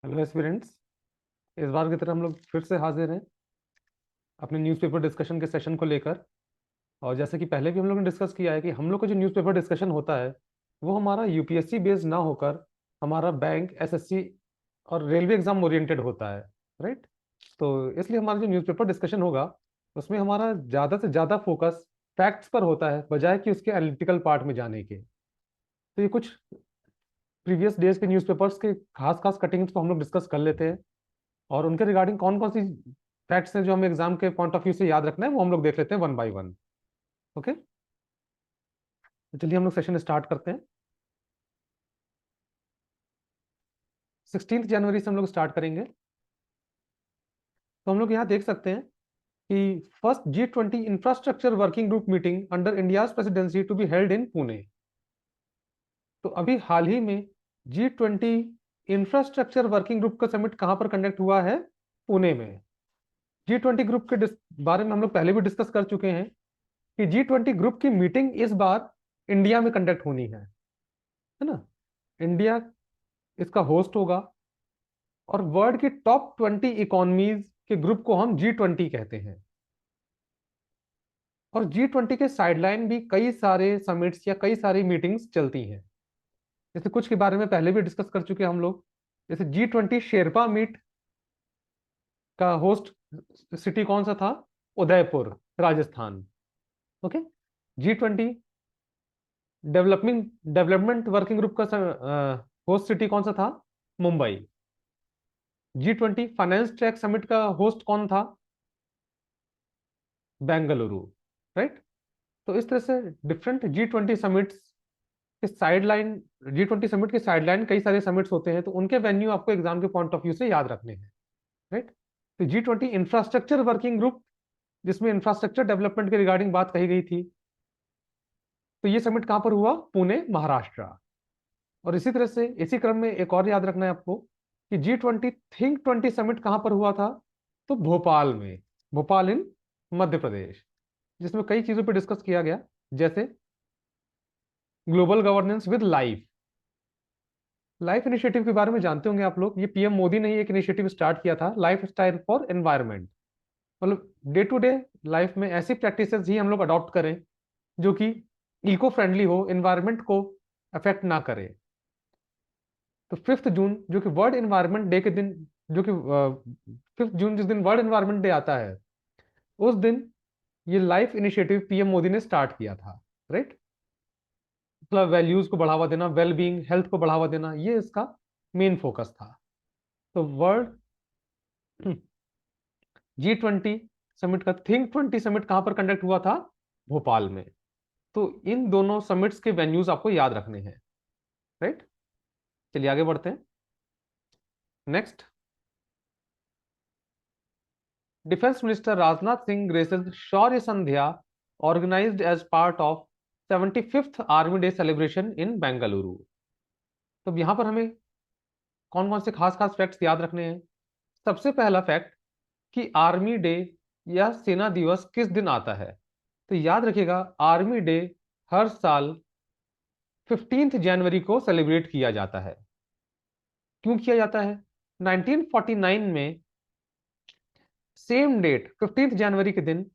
Hello aspirants. इस बार की तरह हम लोग फिर से हाजिर हैं अपने न्यूज़पेपर डिस्कशन के सेशन को लेकर। और जैसे कि पहले भी हम लोग ने डिस्कस किया है कि हम लोग का जो न्यूज़पेपर डिस्कशन होता है वो हमारा यूपीएससी बेस्ड ना होकर हमारा बैंक, एसएससी और रेलवे एग्जाम ओरिएंटेड होता है। राइट। तो इसलिए हमारा जो न्यूज़पेपर डिस्कशन होगा उसमें हमारा ज़्यादा से ज़्यादा फोकस फैक्ट्स पर होता है बजाय कि उसके एनालिटिकल पार्ट में जाने के। तो ये कुछ प्रीवियस डेज के न्यूज़पेपर्स के खास खास कटिंग्स को हम लोग डिस्कस कर लेते हैं और उनके रिगार्डिंग कौन कौन सी फैक्ट्स हैं जो हमें एग्जाम के पॉइंट ऑफ व्यू से याद रखना है वो हम लोग देख लेते हैं वन बाय वन। ओके, तो चलिए हम लोग सेशन स्टार्ट करते हैं। 16 जनवरी से हम लोग स्टार्ट करेंगे। तो हम लोग यहाँ देख सकते हैं कि first G20 infrastructure working group meeting under India's presidency to be held in Pune. तो अभी हाल ही में G20 इंफ्रास्ट्रक्चर वर्किंग ग्रुप का समिट कहाँ पर कंडक्ट हुआ है? पुणे में। G20 ग्रुप के बारे में हम लोग पहले भी डिस्कस कर चुके हैं कि G20 ग्रुप की मीटिंग इस बार इंडिया में कंडक्ट होनी है ना। इंडिया इसका होस्ट होगा और वर्ल्ड की टॉप 20 इकोनॉमीज के ग्रुप को हम G20 कहते हैं। और G20 के साइडलाइन भी कई सारे समिट्स या कई सारी मीटिंग्स चलती हैं। जैसे कुछ के बारे में पहले भी डिस्कस कर चुके हैं हम लोग। जैसे G20 शेरपा मीट का होस्ट सिटी कौन सा था? Udaipur, Rajasthan. Okay. G20 development working group का होस्ट सिटी कौन सा था? Mumbai. G20 finance track summit का होस्ट कौन था? बेंगलुरु। राइट। तो इस तरह से डिफरेंट G20 समिट्स के साइडलाइन, G20 समिट के साइडलाइन कई सारे समिट्स होते हैं तो उनके वेन्यू आपको एग्जाम के पॉइंट ऑफ व्यू से याद रखने हैं। राइट। तो G20 इंफ्रास्ट्रक्चर वर्किंग ग्रुप जिसमें इंफ्रास्ट्रक्चर डेवलपमेंट के रिगार्डिंग बात कही गई थी, तो ये समिट कहां पर हुआ? पुणे, महाराष्ट्र। और इसी तरह से इसी क्रम में एक और याद रखना है आपको कि G20 थिंक 20 समिट कहां पर हुआ था? तो भोपाल में। भोपाल इन मध्य प्रदेश, जिसमें कई चीजों पर डिस्कस किया गया। जैसे global governance with life. Life initiative के बारे में जानते होंगे आप लोग। ये पीएम मोदी ने ही एक इनिशिएटिव स्टार्ट किया था, लाइफ स्टाइल फॉर एनवायरमेंट। मतलब डे टू डे लाइफ में ऐसी प्रैक्टिसेस ही हम लोग अडॉप्ट करें जो कि इको फ्रेंडली हो, एनवायरमेंट को अफेक्ट ना करे। तो 5 जून जो कि वर्ल्ड एनवायरमेंट डे के दिन, जो कि 5 जून जिस दिन वर्ल्ड एनवायरमेंट डे आता है, उस दिन ये लाइफ इनिशिएटिव पीएम मोदी ने स्टार्ट किया था। राइट। मतलब वैल्यूज को बढ़ावा देना, वेल बीइंग, हेल्थ को बढ़ावा देना, ये इसका मेन फोकस था। तो वर्ल्ड G20 समिट का थिंक 20 समिट कहां पर कंडक्ट हुआ था? भोपाल में। तो इन दोनों समिट्स के वेन्यूज आपको याद रखने हैं। राइट। चलिए आगे बढ़ते हैं। Next, defence minister Rajnath Singh graces Shaurya Sandhya organised as part of 75th army day celebration in Bengaluru. तो यहां पर हमें कौन कौन से खास खास फैक्ट्स याद रखने हैं? सबसे पहला फैक्ट कि आर्मी डे या सेना दिवस किस दिन आता है? तो याद रखिएगा, आर्मी डे हर साल 15 जनवरी को सेलिब्रेट किया जाता है। क्यों किया जाता है? 1949 में सेम डेट 15 जनवरी के दिन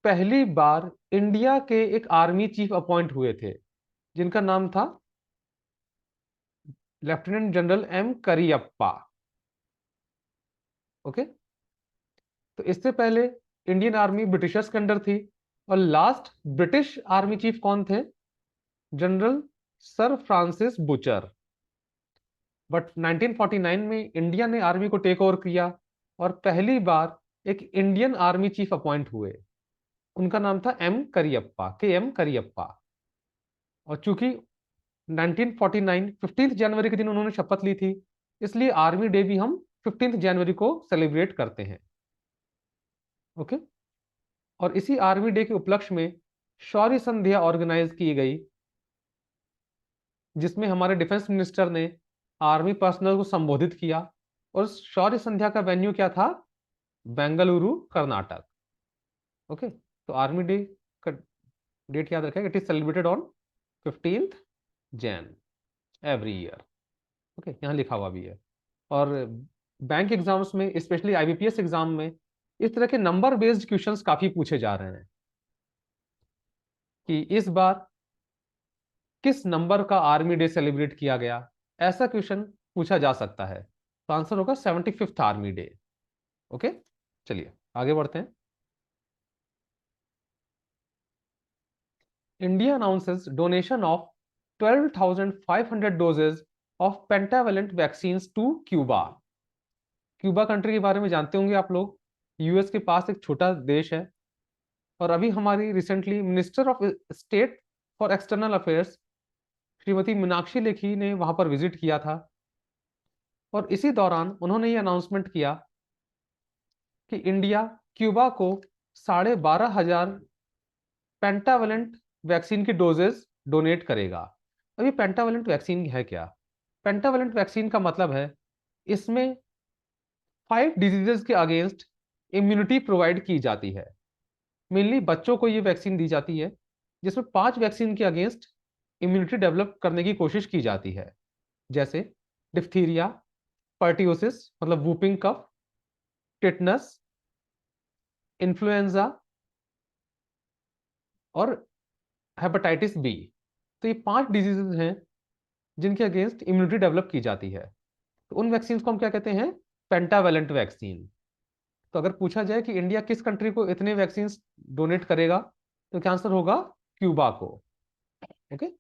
पहली बार इंडिया के एक आर्मी चीफ अपॉइंट हुए थे जिनका नाम था lieutenant general M Cariappa. Okay. तो इससे पहले इंडियन आर्मी ब्रिटिशर्स के अंडर थी और लास्ट ब्रिटिश आर्मी चीफ कौन थे? General sir Francis Bucher. But 1949 में इंडिया ने आर्मी को टेक ओवर किया और पहली बार एक इंडियन आर्मी चीफ अपॉइंट हुए। उनका नाम था एम करियप्पा, के एम करियप्पा। और चूंकि 1949 15 जनवरी के दिन उन्होंने शपथ ली थी, इसलिए आर्मी डे भी हम 15 जनवरी को सेलिब्रेट करते हैं। ओके। और इसी आर्मी डे के उपलक्ष्य में शौर्य संध्या ऑर्गेनाइज की गई, जिसमें हमारे डिफेंस मिनिस्टर ने आर्मी पर्सनल को संबोधित किया। और शौर्य संध्या का वेन्यू क्या था? बेंगलुरु, कर्नाटक। ओके। तो आर्मी डे का डेट याद रखें, it is celebrated on 15 Jain every year. Okay, यहाँ लिखा हुआ भी है। और बैंक एग्जाम्स में, स्पेशली आईबीपीएस एग्जाम में, इस तरह के नंबर बेस्ड क्वेश्चंस काफी पूछे जा रहे हैं कि इस बार किस नंबर का आर्मी डे सेलिब्रेट किया गया। ऐसा क्वेश्चन पूछा जा सकता है। तो आंसर होगा 75th आर्मी डे। ओके, चलिए आगे बढ़ते हैं। India announces donation of 12,500 doses of pentavalent vaccine to Cuba. Cuba country के बारे में जानते होंगे आप लोग, यूएस के पास एक छोटा देश है। और अभी हमारी recently minister of state for external affairs Shrimati Meenakshi Lekhi ने वहां पर विजिट किया था। और इसी दौरान उन्होंने ये अनाउंसमेंट किया कि इंडिया क्यूबा को 12,500 पेंटावेलेंट वैक्सीन की डोजेस डोनेट करेगा। अब ये पेंटावेलेंट वैक्सीन है क्या? पेंटावेलेंट वैक्सीन का मतलब है इसमें 5 डिजीजेस के अगेंस्ट इम्यूनिटी प्रोवाइड की जाती है। मेनली बच्चों को ये वैक्सीन दी जाती है, जिसमें 5 वैक्सीन के अगेंस्ट इम्यूनिटी डेवलप करने की कोशिश की जाती है, जैसे डिप्थीरिया, पर्टियोसिस मतलब वूपिंग कफ, टिटनस, इन्फ्लुएंजा और हेपेटाइटिस बी। तो ये 5 डिजीजेज हैं जिनके अगेंस्ट इम्यूनिटी डेवलप की जाती है। तो उन वैक्सीन को हम क्या कहते हैं? Pentavalent vaccine. तो अगर पूछा जाए कि इंडिया किस कंट्री को इतने वैक्सीन डोनेट करेगा, तो क्या आंसर होगा? क्यूबा को। ओके,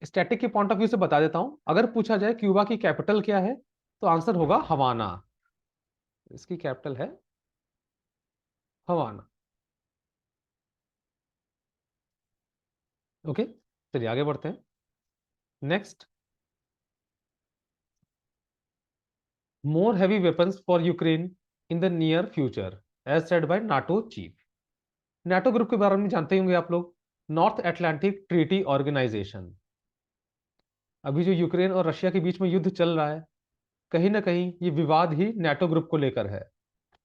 स्टैटिक के पॉइंट ऑफ व्यू से बता देता हूं। अगर पूछा जाए क्यूबा की कैपिटल क्या है, तो आंसर होगा हवाना। इसकी कैपिटल है हवाना। ओके, चलिए आगे बढ़ते हैं। Next, more heavy weapons for Ukraine in the near future as said by NATO chief. NATO group के बारे में जानते ही होंगे आप लोग, नॉर्थ अटलांटिक ट्रीटी ऑर्गेनाइजेशन। अभी जो यूक्रेन और रशिया के बीच में युद्ध चल रहा है, कहीं ना कहीं ये विवाद ही नाटो ग्रुप को लेकर है।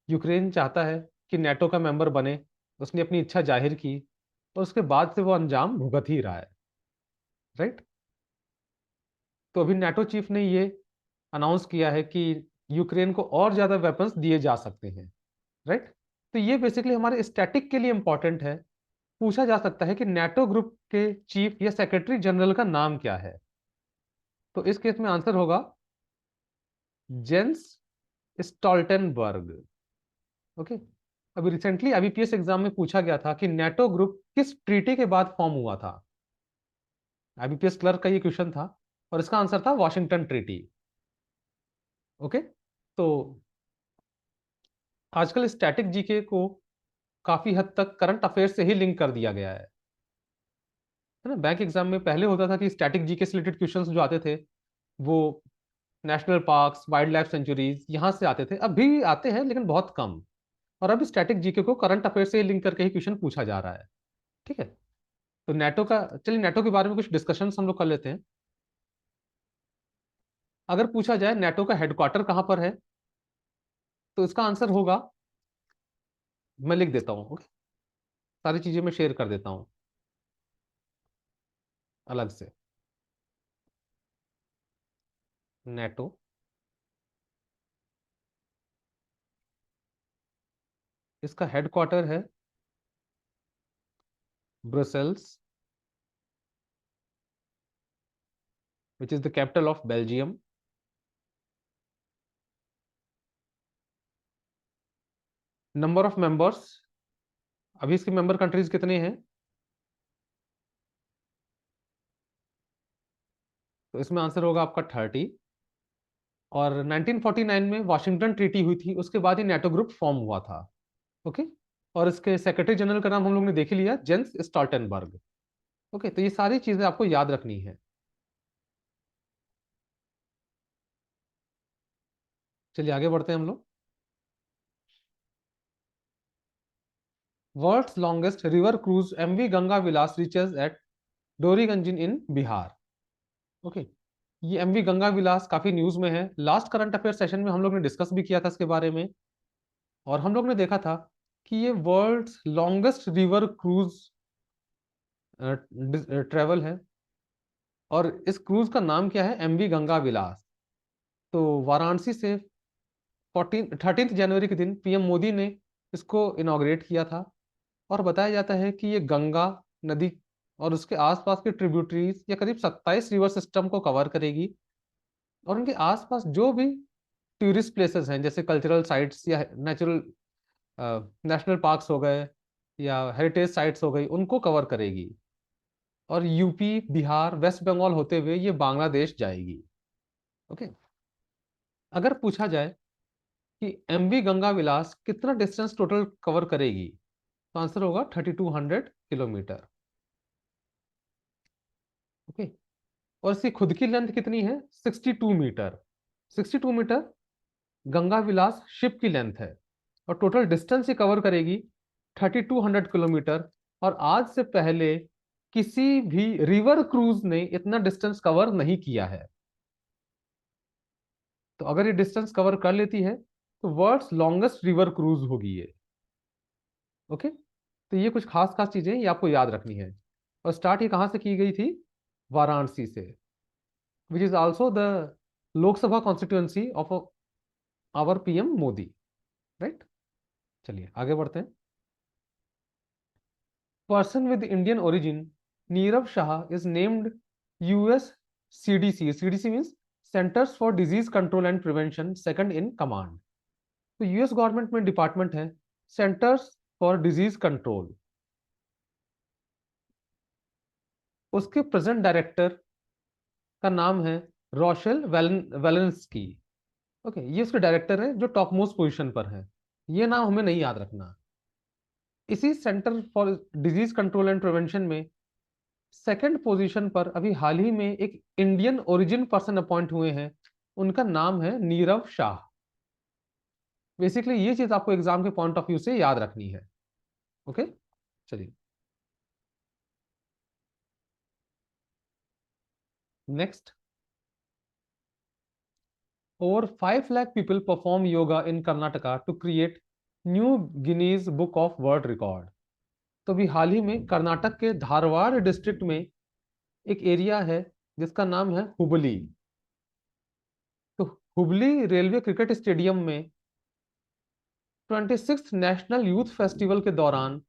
यूक्रेन चाहता है कि नाटो का मेंबर बने, उसने अपनी इच्छा जाहिर की, और उसके बाद से वो अंजाम भुगत ही रहा है। राइट? तो अभी नाटो चीफ ने ये अनाउंस किया है कि यूक्रेन को और ज्यादा वेपन्स दिए जा सकते हैं। राइट? तो ये बेसिकली हमारे स्टैटिक के लिए इंपॉर्टेंट है। पूछा जा सकता है कि नाटो ग्रुप के चीफ या सेक्रेटरी जनरल का नाम क्या है। तो इस केस में आंसर होगा जेंस स्टॉल्टेनबर्ग। ओके, अभी रिसेंटली आईबीपीएस एग्जाम में पूछा गया था कि नाटो ग्रुप किस ट्रीटी के बाद फॉर्म हुआ था। आईबीपीएस क्लर्क का ये क्वेश्चन था, और इसका आंसर था वॉशिंगटन ट्रीटी। ओके, तो आजकल स्टैटिक जीके को काफी हद तक करंट अफेयर से ही लिंक कर दिया गया है ना। बैंक एग्जाम में पहले होता था कि स्टैटिक जीके से रिलेटेड क्वेश्चंस जो आते थे वो national parks, wild life sanctuaries यहाँ से आते थे। अब भी आते हैं लेकिन बहुत कम। और अब स्टैटिक जीके को करंट अफेयर से लिंक करके ही क्वेश्चन पूछा जा रहा है। ठीक है, तो नेटो का, चलिए नेटो के बारे में कुछ डिस्कशन हम लोग कर लेते हैं। अगर पूछा जाए नेटो का हेडक्वार्टर कहाँ पर है, तो इसका आंसर होगा, मैं लिख देता हूँ। ओके, सारी चीजें मैं शेयर कर देता हूँ अलग से। नेटो इसका हेडक्वार्टर है Brussels, which is the capital of Belgium. Number of members, अभी इसके मेंबर कंट्रीज कितने हैं? तो इसमें आंसर होगा आपका 30। और 1949 में वॉशिंगटन ट्रीटी हुई थी, उसके बाद ही नेटो ग्रुप फॉर्म हुआ था। ओके, और इसके सेक्रेटरी जनरल का नाम हम लोग ने देख ही लिया, जेंस स्टॉल्टेनबर्ग। ओके, तो ये सारी चीजें आपको याद रखनी है। चलिए आगे बढ़ते हैं हम लोग। World's longest river cruise MV Ganga Vilas reaches at Doriganj in Bihar. Okay, ये एमवी गंगा विलास काफी न्यूज में है। लास्ट करंट अफेयर सेशन में हम लोग ने डिस्कस भी किया था इसके बारे में, और हम लोग ने देखा था कि ये world's longest river cruise travel है। और इस क्रूज का नाम क्या है? एमवी गंगा विलास। तो वाराणसी से 13 जनवरी के दिन पीएम मोदी ने इसको इनॉग्रेट किया था। और बताया जाता है कि ये गंगा नदी और उसके आसपास के ट्रिब्यूटरीज या करीब 27 रिवर सिस्टम को कवर करेगी। और उनके आसपास जो भी टूरिस्ट प्लेसेस हैं, जैसे कल्चरल साइट्स या नेचुरल नेशनल पार्क्स हो गए या हेरिटेज साइट्स हो गई, उनको कवर करेगी। और यूपी, बिहार, वेस्ट बंगाल होते हुए ये बांग्लादेश जाएगी। ओके। अगर पूछा जाए कि एमवी गंगा विलास कितना डिस्टेंस टोटल कवर करेगी, तो आंसर होगा 3200 किलोमीटर। ओके। और इसकी खुद की लेंथ कितनी है? 62 मीटर। 62 मीटर गंगा विलास शिप की लेंथ है। और टोटल डिस्टेंस ये कवर करेगी 3200 किलोमीटर। और आज से पहले किसी भी रिवर क्रूज ने इतना डिस्टेंस कवर नहीं किया है। तो अगर ये डिस्टेंस कवर कर लेती है तो वर्ल्ड्स लॉन्गेस्ट रिवर क्रूज होगी ये। ओके। तो ये कुछ खास खास चीजें ये आपको याद रखनी है। और स्टार्ट ये कहाँ से की गई थी? वाराणसी से, which is also the Lok Sabha constituency of our PM Modi. Right. चलिए आगे बढ़ते हैं। Person with Indian origin Nirav Shah is named US CDC. CDC means centres for disease control and prevention, second in command. तो यूएस गवर्नमेंट में डिपार्टमेंट है centres for disease control. उसके present director का नाम है रोशेल वेलेंस्की। ओके, ये उसके डायरेक्टर है जो टॉप मोस्ट पोजिशन पर है। ये नाम हमें नहीं याद रखना। इसी centre for disease control and prevention में सेकंड पोजीशन पर अभी हाल ही में एक इंडियन ओरिजिन पर्सन अपॉइंट हुए हैं। उनका नाम है नीरव शाह। बेसिकली ये चीज आपको एग्जाम के पॉइंट ऑफ व्यू से याद रखनी है। ओके। चलिए next. Over 5 lakh people perform yoga in Karnataka to create new Guinness book of world record. तो अभी हाल ही में कर्नाटक के धारवाड़ डिस्ट्रिक्ट में एक एरिया है जिसका नाम है हुबली। तो हुबली रेलवे क्रिकेट स्टेडियम में 26th नेशनल यूथ फेस्टिवल के दौरान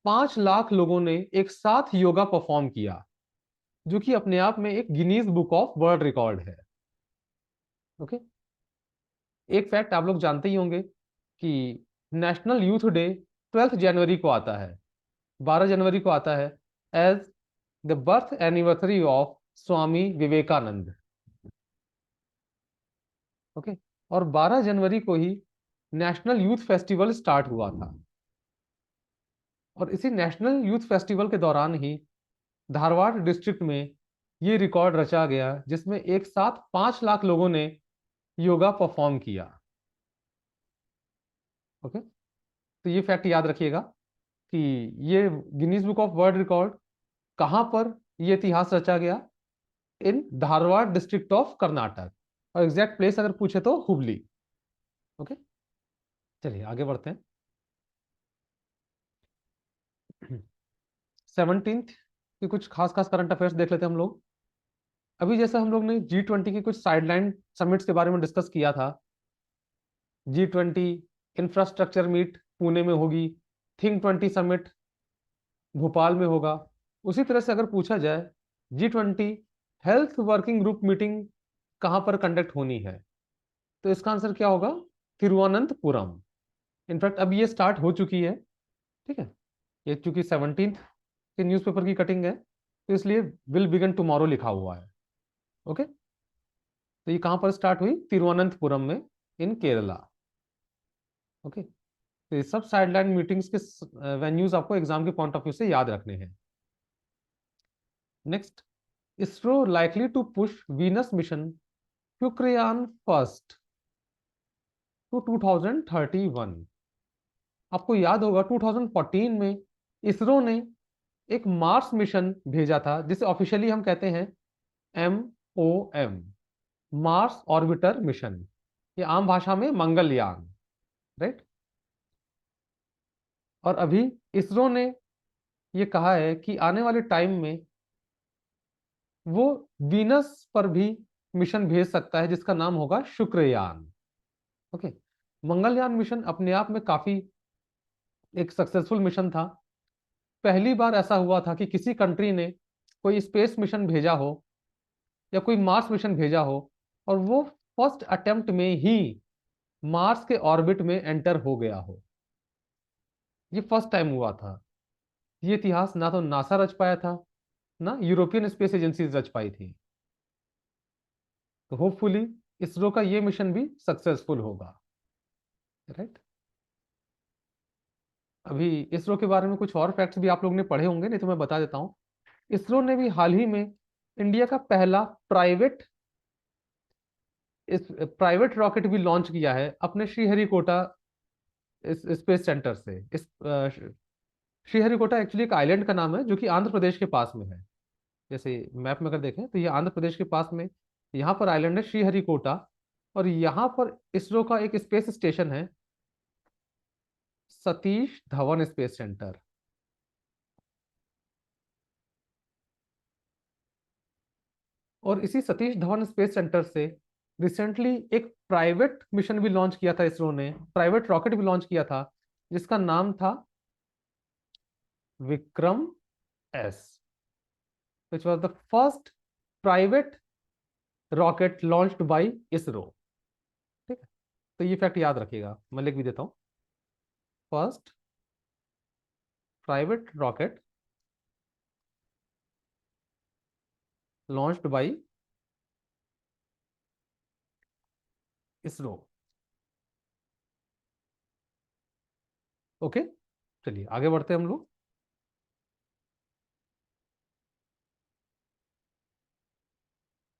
5 लाख लोगों ने एक साथ योगा परफॉर्म किया, जो कि अपने आप में एक Guinness book of world record है। ओके। एक फैक्ट आप लोग जानते ही होंगे कि नेशनल यूथ डे 12 जनवरी को आता है, 12 जनवरी को आता है as the birth anniversary of Swami Vivekananda. Okay. और 12 जनवरी को ही नेशनल यूथ फेस्टिवल स्टार्ट हुआ था। और इसी नेशनल यूथ फेस्टिवल के दौरान ही धारवाड़ डिस्ट्रिक्ट में ये रिकॉर्ड रचा गया जिसमें एक साथ 5 लाख लोगों ने योगा परफॉर्म किया। ओके। तो ये फैक्ट याद रखिएगा कि ये Guinness book of world record कहाँ पर ये इतिहास रचा गया? इन धारवाड़ डिस्ट्रिक्ट ऑफ कर्नाटक। और एग्जैक्ट प्लेस अगर पूछे तो हुबली। ओके। चलिए आगे बढ़ते हैं। 17th की कुछ खास खास करंट अफेयर्स देख लेते हैं हम लोग। अभी जैसे हम लोग ने G20 की कुछ साइडलाइन समिट्स के बारे में डिस्कस किया था। G20 इंफ्रास्ट्रक्चर मीट पुणे में होगी, थिंक 20 समिट भोपाल में होगा। उसी तरह से अगर पूछा जाए G20 health working group meeting कहाँ पर कंडक्ट होनी है, तो इसका आंसर क्या होगा? तिरुवनंतपुरम। इनफैक्ट अब ये स्टार्ट हो चुकी है। ठीक है। ये चूंकि 17th के न्यूज़पेपर की कटिंग है, तो इसलिए विल बिगन टुमारो लिखा हुआ है। ओके। तो ये कहाँ पर स्टार्ट हुई? तिरुवनंतपुरम में, इन केरला। ओके। तो ये सब साइडलाइन मीटिंग्स के वेन्यूज आपको एग्जाम के पॉइंट ऑफ व्यू से याद रखने हैं। Next. ISRO likely to push Venus mission Shukrayaan first to 2031। आपको याद होगा 2014 में इसरो ने एक मार्स मिशन भेजा था जिसे ऑफिशियली हम कहते हैं MOM, मार्स ऑर्बिटर मिशन। ये आम भाषा में मंगलयान। राइट। और अभी इसरो ने ये कहा है कि आने वाले टाइम में वो वीनस पर भी मिशन भेज सकता है जिसका नाम होगा शुक्रयान। ओके। मंगलयान मिशन अपने आप में काफी एक सक्सेसफुल मिशन था। पहली बार ऐसा हुआ था कि किसी कंट्री ने कोई स्पेस मिशन भेजा हो या कोई मार्स मिशन भेजा हो और वो फर्स्ट अटेम्प्ट में ही मार्स के ऑर्बिट में एंटर हो गया हो। ये फर्स्ट टाइम हुआ था। ये इतिहास ना तो नासा रच पाया था, ना यूरोपियन स्पेस एजेंसी रच पाई थी। तो होपफुली इसरो का ये मिशन भी सक्सेसफुल होगा। राइट। अभी इसरो के बारे में कुछ और फैक्ट्स भी आप लोगों ने पढ़े होंगे, नहीं तो मैं बता देता हूँ। इसरो ने भी हाल ही में इंडिया का पहला प्राइवेट रॉकेट भी लॉन्च किया है अपने श्रीहरिकोटा इस स्पेस सेंटर से। श्रीहरिकोटा एक्चुअली एक आइलैंड का नाम है जो कि आंध्र प्रदेश के पास में है। जैसे मैप में अगर देखें तो ये आंध्र प्रदेश के पास में यहाँ पर आइलैंड है श्रीहरिकोटा। और यहाँ पर इसरो का एक स्पेस स्टेशन है, सतीश धवन स्पेस सेंटर। और इसी सतीश धवन स्पेस सेंटर से रिसेंटली एक प्राइवेट मिशन भी लॉन्च किया था इसरो ने, प्राइवेट रॉकेट भी लॉन्च किया था जिसका नाम था Vikram S, which was the first private rocket launched by ISRO. ठीक है। तो ये फैक्ट याद रखिएगा, मैं लिख भी देता हूँ। First private rocket launched by ISRO. Okay. चलिए आगे बढ़ते हैं हम लोग।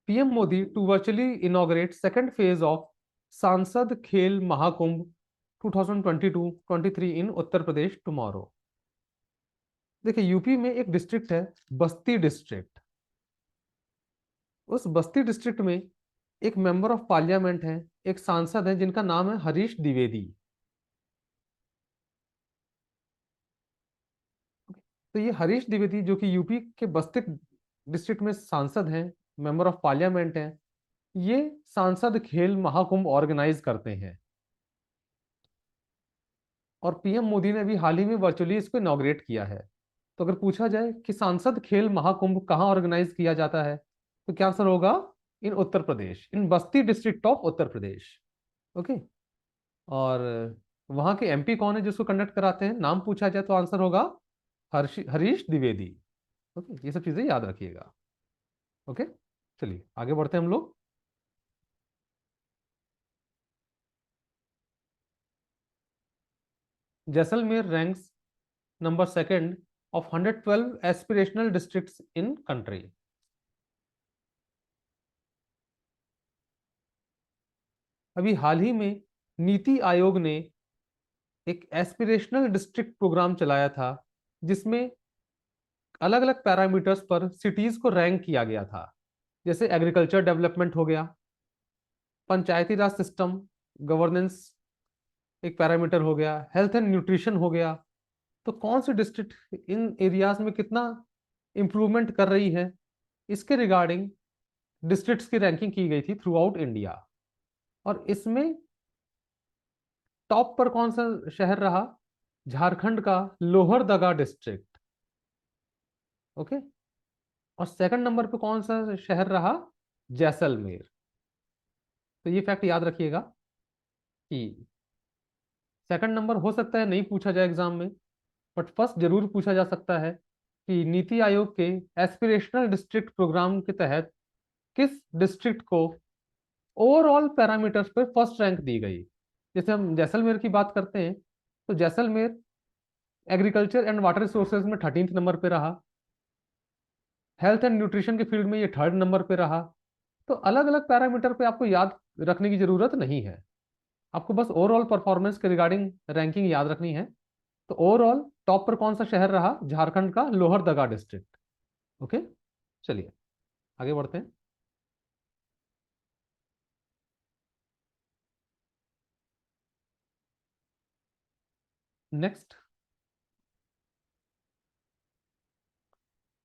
PM Modi to virtually inaugurate second phase of Sansad Khel Mahakumbh 2022-23 in Uttar Pradesh tomorrow. देखिए यूपी में एक डिस्ट्रिक्ट है, बस्ती डिस्ट्रिक्ट। उस बस्ती डिस्ट्रिक्ट में एक मेंबर ऑफ पार्लियामेंट है, एक सांसद है जिनका नाम है हरीश द्विवेदी। तो ये हरीश द्विवेदी जो कि यूपी के बस्ती डिस्ट्रिक्ट में सांसद हैं, मेंबर ऑफ पार्लियामेंट हैं, ये सांसद खेल महाकुंभ ऑर्गेनाइज करते हैं। और पीएम मोदी ने भी हाल ही में वर्चुअली इसको इनॉग्रेट किया है। तो अगर पूछा जाए कि सांसद खेल महाकुंभ कहाँ ऑर्गेनाइज किया जाता है, तो क्या आंसर होगा? इन उत्तर प्रदेश, इन बस्ती district of Uttar Pradesh. Okay. और वहां के एमपी कौन है जिसको कंडक्ट कराते हैं, नाम पूछा जाए तो आंसर होगा हरीश द्विवेदी। ओके, ये सब चीजें याद रखिएगा। ओके। चलिए आगे बढ़ते हैं हम लोग। Jaisalmer ranks number second of 112 aspirational districts in country. अभी हाल ही में नीति आयोग ने एक एस्पिरेशनल डिस्ट्रिक्ट प्रोग्राम चलाया था जिसमें अलग अलग पैरामीटर्स पर सिटीज को रैंक किया गया था। जैसे एग्रीकल्चर डेवलपमेंट हो गया, पंचायती राज सिस्टम गवर्नेंस एक पैरामीटर हो गया, हेल्थ एंड न्यूट्रिशन हो गया। तो कौन सी डिस्ट्रिक्ट इन एरियाज में कितना इंप्रूवमेंट कर रही है, इसके रिगार्डिंग डिस्ट्रिक्ट्स की रैंकिंग की गई थी थ्रू आउट इंडिया। और इसमें टॉप पर कौन सा शहर रहा? झारखंड का लोहरदगा डिस्ट्रिक्ट। ओके। और सेकंड नंबर पे कौन सा शहर रहा? जैसलमेर। तो ये फैक्ट याद रखिएगा कि सेकंड नंबर हो सकता है नहीं पूछा जाए एग्जाम में, बट फर्स्ट जरूर पूछा जा सकता है कि नीति आयोग के एस्पिरेशनल डिस्ट्रिक्ट प्रोग्राम के तहत किस डिस्ट्रिक्ट को ओवरऑल पैरामीटर्स पर फर्स्ट रैंक दी गई। जैसे हम जैसलमेर की बात करते हैं तो Jaisalmer agriculture and water resources में 13th नंबर पे रहा, हेल्थ एंड न्यूट्रिशन के फील्ड में ये थर्ड नंबर पे रहा। तो अलग अलग पैरामीटर पे आपको याद रखने की जरूरत नहीं है, आपको बस ओवरऑल परफॉर्मेंस के रिगार्डिंग रैंकिंग याद रखनी है। तो ओवरऑल टॉप पर कौन सा शहर रहा? झारखंड का लोहरदगा डिस्ट्रिक्ट। ओके। चलिए आगे बढ़ते हैं। Next,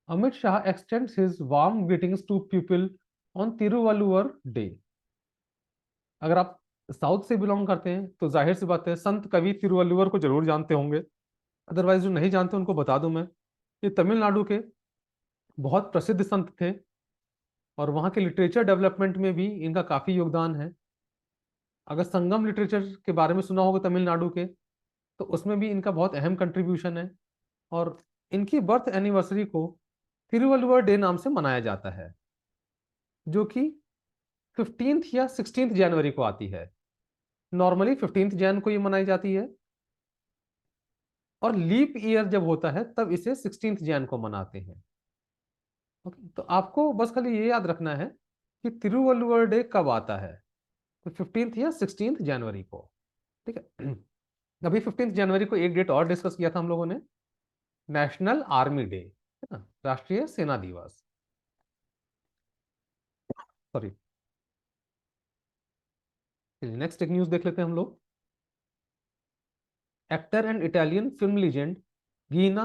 Amit Shah extends his warm greetings to people on Tiruvalluvar Day. अगर आप साउथ से बिलोंग करते हैं तो जाहिर सी बात है संत कवि तिरुवल्लुवर को जरूर जानते होंगे। अदरवाइज जो नहीं जानते उनको बता दूं मैं, ये तमिलनाडु के बहुत प्रसिद्ध संत थे और वहाँ के लिटरेचर डेवलपमेंट में भी इनका काफी योगदान है। अगर संगम लिटरेचर के बारे में सुना होगा तमिलनाडु के, तो उसमें भी इनका बहुत अहम कंट्रीब्यूशन है। और इनकी बर्थ एनिवर्सरी को तिरुवल्लुवर डे नाम से मनाया जाता है, जो कि 15 या 16 जनवरी को आती है। नॉर्मली 15 जन को ये मनाई जाती है, और लीप ईयर जब होता है तब इसे 16 जन को मनाते हैं। ओके, तो आपको बस खाली ये याद रखना है कि तिरुवल्लुवर डे कब आता है, तो 15 या 16 जनवरी को। ठीक है। अभी 15 जनवरी को एक डेट और डिस्कस किया था हम लोगों ने, नेशनल आर्मी डे, है ना, राष्ट्रीय सेना दिवस। सॉरी, नेक्स्ट एक न्यूज देख लेते हैं हम लोग। Actor and Italian film legend गीना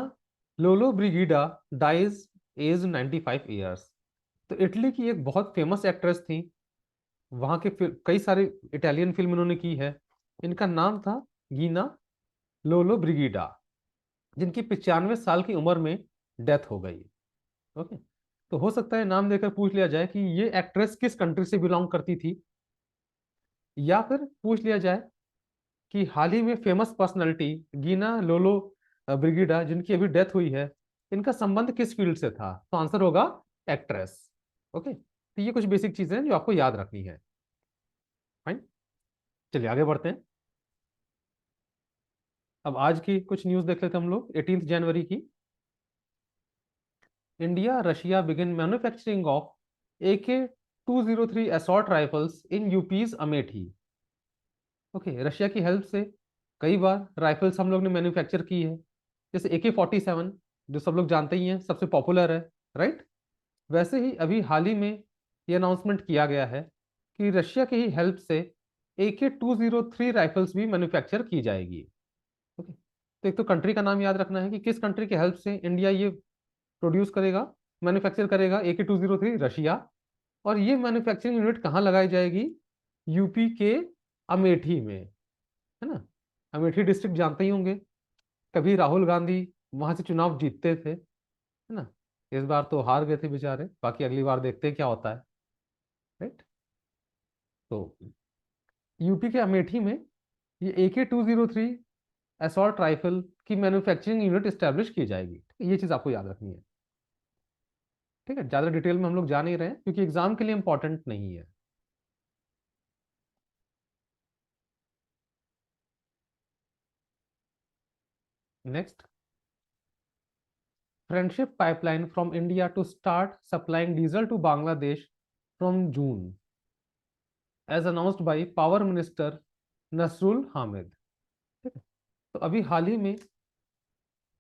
लोलो ब्रिगिडा डाइज एज 95 ईयर्स। तो इटली की एक बहुत फेमस एक्ट्रेस थी, वहां के कई सारे इटालियन फिल्म इन्होंने की है। इनका नाम था गीना लोलो ब्रिगिडा, जिनकी 95 साल की उम्र में डेथ हो गई। ओके, तो हो सकता है नाम देकर पूछ लिया जाए कि ये एक्ट्रेस किस कंट्री से बिलोंग करती थी, या फिर पूछ लिया जाए कि हाल ही में फेमस पर्सनालिटी गीना लोलो ब्रिगिडा जिनकी अभी डेथ हुई है, इनका संबंध किस फील्ड से था। तो आंसर होगा एक्ट्रेस। ओके, तो ये कुछ बेसिक चीजें हैं जो आपको याद रखनी है। फाइन, चलिए आगे बढ़ते हैं। अब आज की कुछ न्यूज देख लेते हैं हम लोग 18 जनवरी की। India Russia begin manufacturing of AK-203 assault rifles in यूपीज Amethi. Okay, Russia की हेल्प से कई बार राइफल्स हम लोग ने मैन्युफैक्चर की है, जैसे AK-47 जो सब लोग जानते ही हैं, सबसे पॉपुलर है, राइट। वैसे ही अभी हाल ही में ये अनाउंसमेंट किया गया है कि रशिया की ही हेल्प से AK-203 राइफल्स भी मैन्युफैक्चर की जाएगी। ओके, तो एक तो कंट्री का नाम याद रखना है कि किस कंट्री की हेल्प से इंडिया ये प्रोड्यूस करेगा, मैन्युफैक्चर करेगा AK-203, रशिया। और ये मैन्युफैक्चरिंग यूनिट कहाँ लगाई जाएगी, यूपी के अमेठी में, है ना। अमेठी डिस्ट्रिक्ट जानते ही होंगे, कभी राहुल गांधी वहां से चुनाव जीतते थे, है ना। इस बार तो हार गए थे बेचारे, बाकी अगली बार देखते हैं क्या होता है, राइट। तो यूपी के अमेठी में ये AK-203 असॉल्ट राइफल की मैन्युफैक्चरिंग यूनिट स्टैब्लिश की जाएगी। ये चीज आपको याद रखनी है। ठीक है, ज्यादा डिटेल में हम लोग जा नहीं रहे हैं क्योंकि एग्जाम के लिए इंपॉर्टेंट नहीं है। Next, friendship pipeline from India to start supplying diesel to Bangladesh from June as announced by power minister Nasrul Hamid. ठीक है, तो अभी हाल ही में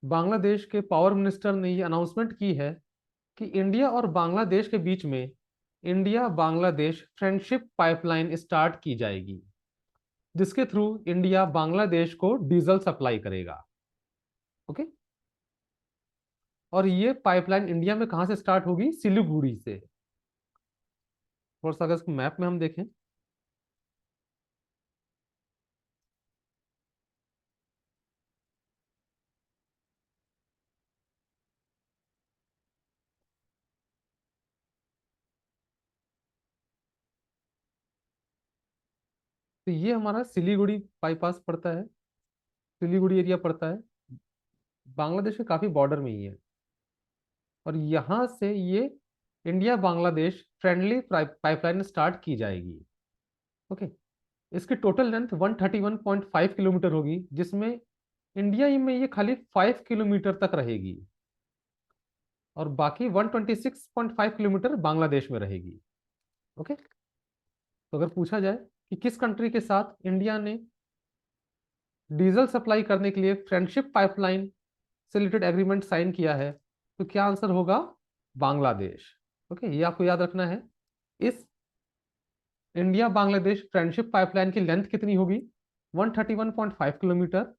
बांग्लादेश के पावर मिनिस्टर ने ये अनाउंसमेंट की है कि इंडिया और बांग्लादेश के बीच में India Bangladesh friendship pipeline start की जाएगी, जिसके थ्रू इंडिया बांग्लादेश को डीजल सप्लाई करेगा। ओके, और ये पाइपलाइन इंडिया में कहां से स्टार्ट होगी, सिलीगुड़ी से। थोड़ा सा अगर इसको मैप में हम देखें, तो ये हमारा सिलीगुड़ी बाईपास पड़ता है, सिलीगुड़ी एरिया पड़ता है, बांग्लादेश के काफी बॉर्डर में ही है। और यहाँ से ये India Bangladesh friendly pipeline start की जाएगी। ओके, इसकी टोटल लेंथ 131.5 किलोमीटर होगी, जिसमें इंडिया में ये खाली 5 किलोमीटर तक रहेगी, और बाकी 126.5 किलोमीटर बांग्लादेश में रहेगी। ओके, तो अगर पूछा जाए कि किस कंट्री के साथ इंडिया ने डीजल सप्लाई करने के लिए फ्रेंडशिप पाइपलाइन से रिलेटेड एग्रीमेंट साइन किया है, तो क्या आंसर होगा, बांग्लादेश। ओके, ये आपको याद रखना है। इस इंडिया बांग्लादेश फ्रेंडशिप पाइपलाइन की लेंथ कितनी होगी, 131.5 किलोमीटर,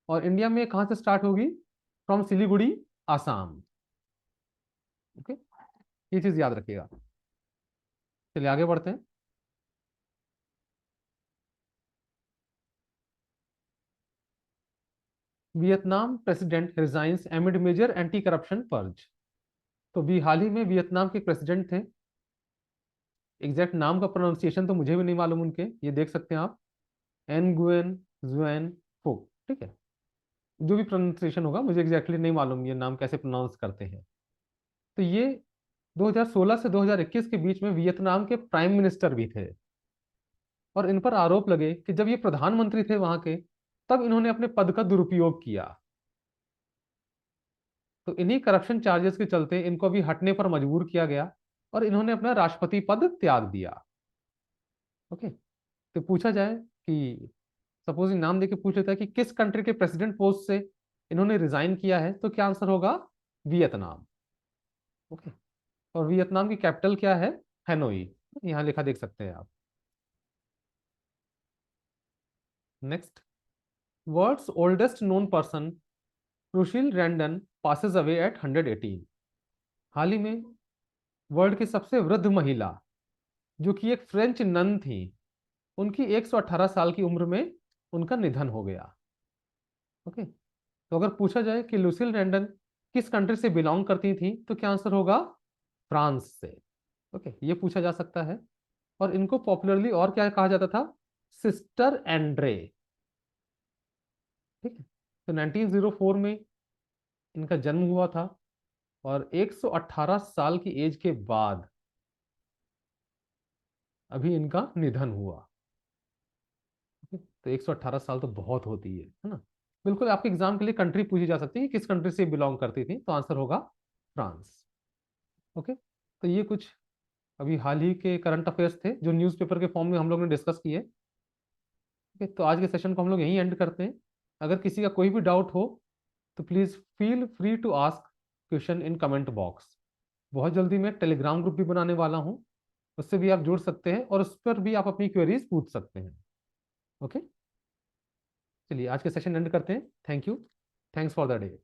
और इंडिया में कहां से स्टार्ट होगी, फ्रॉम सिलीगुड़ी, आसाम। ओके, ये चीज याद रखिएगा। चलिए आगे बढ़ते हैं। Vietnam president resigns amid major anti corruption purge. तो भी हाल ही में वियतनाम के प्रेसिडेंट थे, एग्जैक्ट नाम का प्रोनाउंसिएशन तो मुझे भी नहीं मालूम उनके, ये देख सकते हैं आप, एन गुएन जुएन फोक, ठीक है। जो भी प्रोनाउंसिएशन होगा, मुझे एग्जैक्टली नहीं मालूम ये नाम कैसे प्रोनाउंस करते हैं। तो ये 2016 से 2021 के बीच में वियतनाम के प्राइम मिनिस्टर भी थे, और इन पर आरोप लगे कि जब ये प्रधानमंत्री थे वहां के, तब इन्होंने अपने पद का दुरुपयोग किया। तो इन्हीं करप्शन चार्जेस के चलते इनको अभी हटने पर मजबूर किया गया, और इन्होंने अपना राष्ट्रपति पद त्याग दिया। ओके, तो पूछा जाए कि सपोज नाम देके पूछ लेता है कि किस कंट्री के प्रेसिडेंट पोस्ट से इन्होंने रिजाइन किया है, तो क्या आंसर होगा? वियतनाम। ओके, और वियतनाम की कैपिटल क्या है? हैनोई। यहाँ लिखा देख सकते हैं आप। Next, world's oldest known person Lucile Randon passes away at 118। हाल ही में वर्ल्ड की सबसे वृद्ध महिला, जो कि एक फ्रेंच नन थी, उनकी 118 साल की उम्र में उनका निधन हो गया। ओके, तो अगर पूछा जाए कि लुसिल रैंडन किस कंट्री से बिलोंग करती थी, तो क्या आंसर होगा? फ्रांस से। ओके, ये पूछा जा सकता है। और इनको पॉपुलरली और क्या कहा जाता था? Sister Andre. ठीक है, तो 1904 में इनका जन्म हुआ था, और 118 साल की एज के बाद अभी इनका निधन हुआ। तो 118 साल तो बहुत होती है ना। बिल्कुल, आपके एग्जाम के लिए कंट्री पूछी जा सकती है कि किस कंट्री से बिलोंग करती थी, तो आंसर होगा फ्रांस। ओके, तो ये कुछ अभी हाल ही के करंट अफेयर्स थे जो न्यूज़पेपर के फॉर्म में हम लोग ने डिस्कस किए। ओके, तो आज के सेशन को हम लोग यहीं एंड करते हैं। अगर किसी का कोई भी डाउट हो, तो please feel free to ask question in comment box. बहुत जल्दी मैं टेलीग्राम ग्रुप भी बनाने वाला हूँ, उससे भी आप जुड़ सकते हैं, और उस पर भी आप अपनी क्वेरीज पूछ सकते हैं। ओके, चलिए आज के सेशन एंड करते हैं। Thank you, thanks for the day.